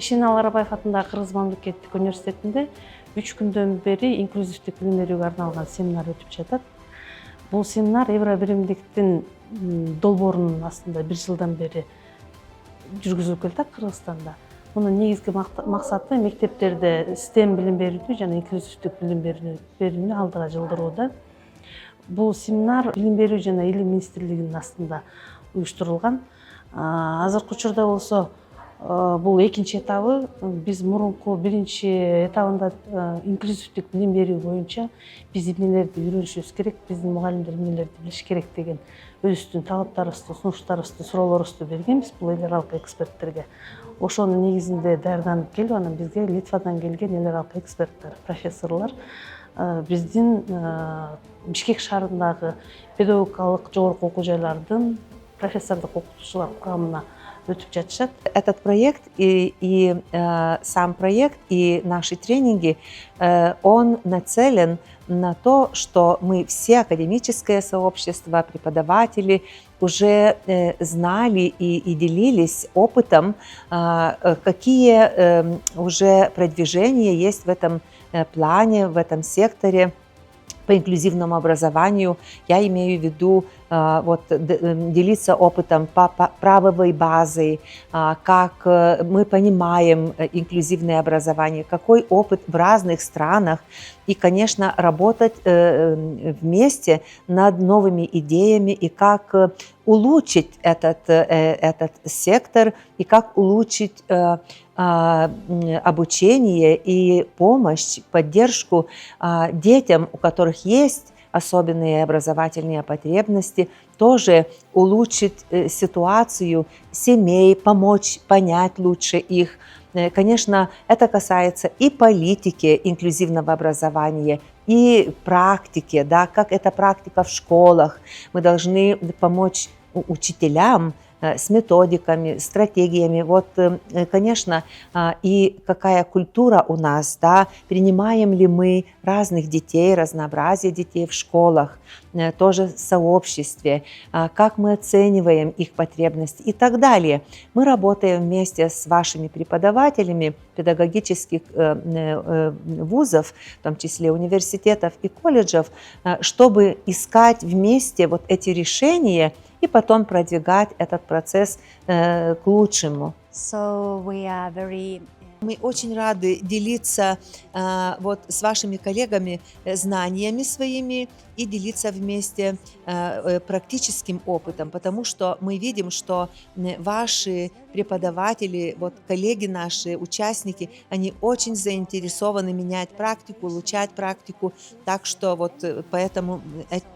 Бекшен Аларабаев атындагы Кыргыз мамлекеттик университетинде 3 күндөн бери инклюзивдик билим берүүгө арналган семинар өтүп жатат. Бул семинар Евробиримдиктин долбоорунун астында 1 жылдан бери жүргүзүлүп келатат Кыргызстанда. Мунун негизги максаты мектептерде STEM билим берүүнү жана инклюзивдик билим берүүнү алдыга жылдырууда. Бул семинар Билим берүү жана Илим министрлигинин астында уюштурулган. Азыркы учурда болсо бул экинчи этабы. Биз мурунку биринчи этабында инклюзивдик билим берүү боюнча биз эмнелерди үйрөнүшүбүз керек, биздин мугалимдер эмнелерди билиш керек деген өзүбүздүн талаптарыбызды, сунуштарыбызды, суроолорубузду бергенбиз бул эл аралык эксперттерге. Ошонун негизинде даярданып келип, анан бизге Литвадан келген эл аралык эксперттер, профессорлор биздин Бишкек шаарындагы педагогикалык жогорку окуу жайлардын профессордук окутуучулар курамына өтүп жатышат. Этот проект и сам проект, и наши тренинги, он нацелен на то, что мы все, академическое сообщество, преподаватели, уже знали и делились опытом, какие уже продвижения есть в этом плане, в этом секторе по инклюзивному образованию. Я имею в виду делиться опытом по правовой базе, как мы понимаем инклюзивное образование, какой опыт в разных странах, и, конечно, работать вместе над новыми идеями и как улучшить этот сектор, и как улучшить обучение и помощь, поддержку детям, у которых есть особенные образовательные потребности, тоже улучшить ситуацию семей, помочь понять лучше их. Конечно, это касается и политики инклюзивного образования, и практики, да, как эта практика в школах. Мы должны помочь учителям с методиками, стратегиями. Вот, конечно, и какая культура у нас, да, принимаем ли мы разных детей, разнообразие детей в школах, тоже в сообществе, как мы оцениваем их потребности и так далее. Мы работаем вместе с вашими преподавателями педагогических вузов, в том числе университетов и колледжев, чтобы искать вместе вот эти решения и потом продвигать этот процесс к лучшему. Мы очень рады делиться вот с вашими коллегами знаниями своими и делиться вместе практическим опытом, потому что мы видим, что ваши преподаватели, вот коллеги наши, участники, они очень заинтересованы менять практику, улучшать практику, так что вот поэтому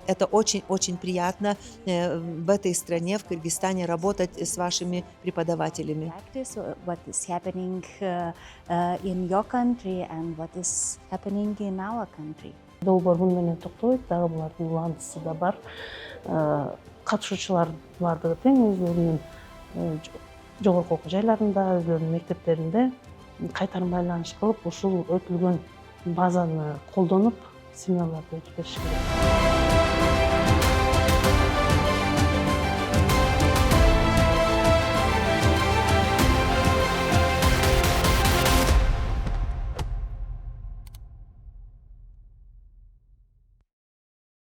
это очень-очень приятно в этой стране, в Кыргызстане, работать с вашими преподавателями. In your country and what is happening in our country. Долбоор муну менен токтойт, дагы булардын уландысы да бар. Катышуучулар бардыгы тең өзлөрүнүн жогорку окуу жайларында, өзлөрүнүн мектептеринде кайтарым байланыш кылып, ушул өтүлгөн базаны колдонуп, семинарларды өтүп бериш керек.